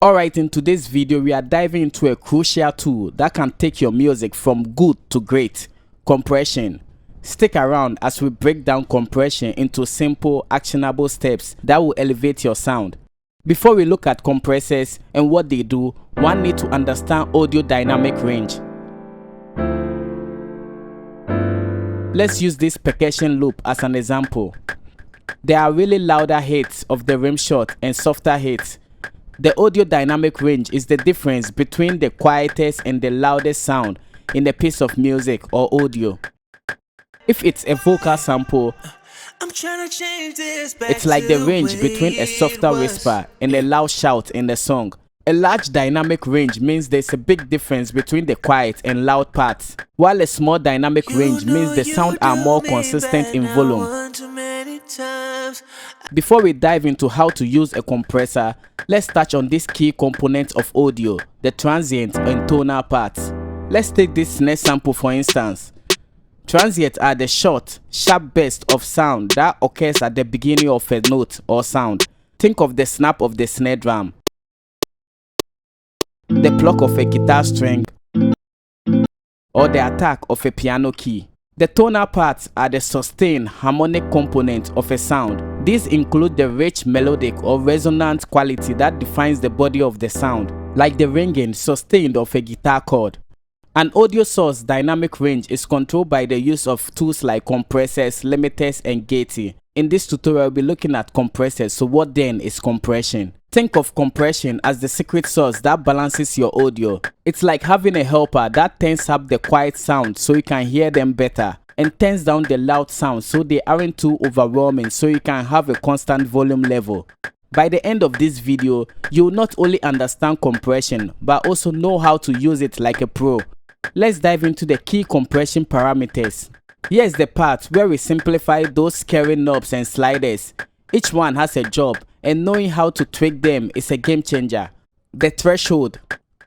Alright, in today's video we are diving into a crucial tool that can take your music from good to great: compression. Stick around as we break down compression into simple, actionable steps that will elevate your sound. Before we look at compressors and what they do, one needs to understand audio dynamic range. Let's use this percussion loop as an example. There are really louder hits of the rim shot and softer hits. The audio dynamic range is the difference between the quietest and the loudest sound in a piece of music or audio. If it's a vocal sample, it's like the range between a softer whisper and a loud shout in the song. A large dynamic range means there's a big difference between the quiet and loud parts, while a small dynamic range means the sound are more consistent in volume. Before we dive into how to use a compressor, let's touch on this key component of audio: the transient and tonal parts. Let's take this snare sample for instance. Transients are the short, sharp burst of sound that occurs at the beginning of a note or sound. Think of the snap of the snare drum, the pluck of a guitar string, or the attack of a piano key. The tonal parts are the sustained, harmonic component of a sound. These include the rich melodic or resonant quality that defines the body of the sound, like the ringing, sustained of a guitar chord. An audio source dynamic range is controlled by the use of tools like compressors, limiters, and gating. In this tutorial, we'll be looking at compressors. So what then is compression? Think of compression as the secret sauce that balances your audio. It's like having a helper that turns up the quiet sound so you can hear them better, and turns down the loud sounds so they aren't too overwhelming so you can have a constant volume level. By the end of this video, you'll not only understand compression but also know how to use it like a pro. Let's dive into the key compression parameters. Here's the part where we simplify those scary knobs and sliders. Each one has a job, and knowing how to tweak them is a game changer. The threshold.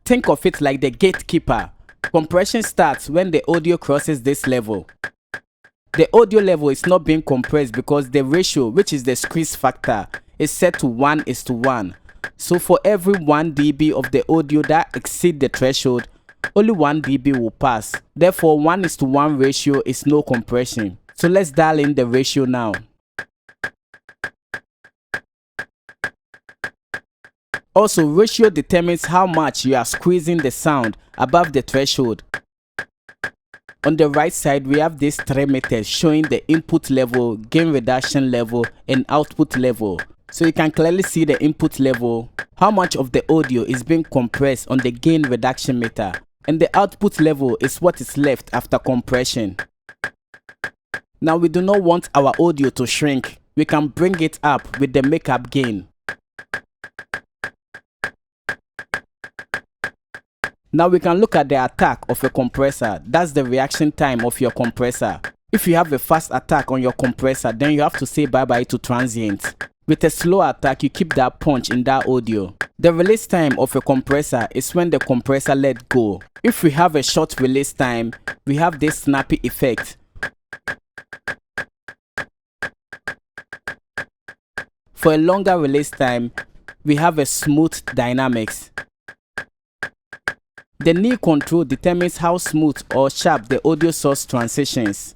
Think of it like the gatekeeper. Compression starts when the audio crosses this level. The audio level is not being compressed because the ratio, which is the squeeze factor, is set to 1:1. So for every 1 dB of the audio that exceeds the threshold, only 1 dB will pass. Therefore, 1:1 ratio is no compression. So let's dial in the ratio now. Also, ratio determines how much you are squeezing the sound above the threshold. On the right side, we have these 3 meters showing the input level, gain reduction level, and output level. So you can clearly see the input level, how much of the audio is being compressed on the gain reduction meter, and the output level is what is left after compression. Now we do not want our audio to shrink. We can bring it up with the makeup gain. Now we can look at the attack of a compressor. That's the reaction time of your compressor. If you have a fast attack on your compressor, then you have to say bye-bye to transient. With a slow attack, you keep that punch in that audio. The release time of a compressor is when the compressor let go. If we have a short release time, we have this snappy effect. For a longer release time, we have a smooth dynamics. The knee control determines how smooth or sharp the audio source transitions.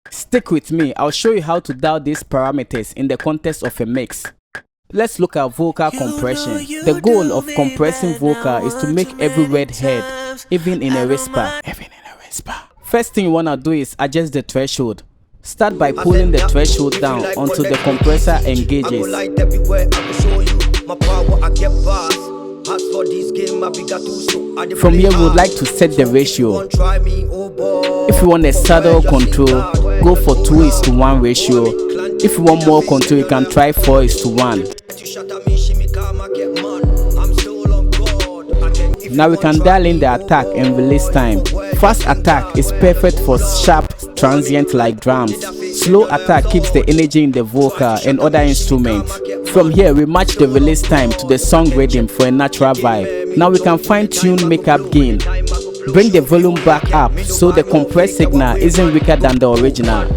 Stick with me, I'll show you how to dial these parameters in the context of a mix. Let's look at vocal compression. The goal of compressing vocal is to make every word heard, even in a whisper. First thing you wanna do is adjust the threshold. Start by pulling the threshold down until the compressor engages. From here, we would like to set the ratio. If you want a subtle control, go for 2:1 ratio. If you want more control, you can try 4:1. Now we can dial in the attack and release time. Fast attack is perfect for sharp transient like drums. Slow attack keeps the energy in the vocal and other instruments. From here, we match the release time to the song rhythm for a natural vibe. Now we can fine-tune makeup gain. Bring the volume back up so the compressed signal isn't weaker than the original.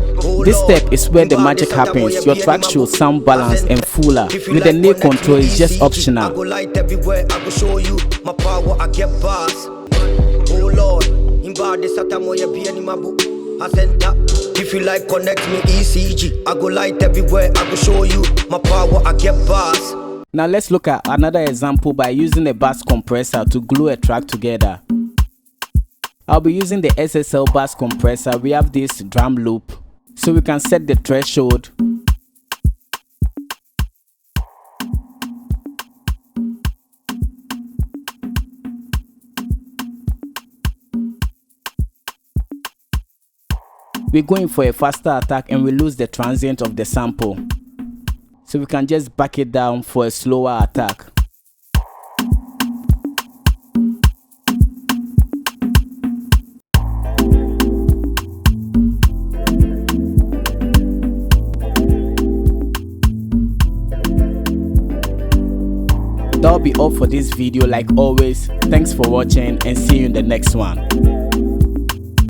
This step is where the magic happens. Your track should sound balanced and fuller. With the nail control, it's just optional. I go light everywhere, I go show you my power, I get bars. Oh Lord, in bad this atamo ya be any mabu. I sent up. If you like connect me ECG, I go light everywhere, I go show you my power, I get bars. Now let's look at another example by using a bass compressor to glue a track together. I'll be using the SSL bass compressor. We have this drum loop, so we can set the threshold. We're going for a faster attack and we lose the transient of the sample. So we can just back it down for a slower attack. That'll be all for this video. Like always, thanks for watching and see you in the next one.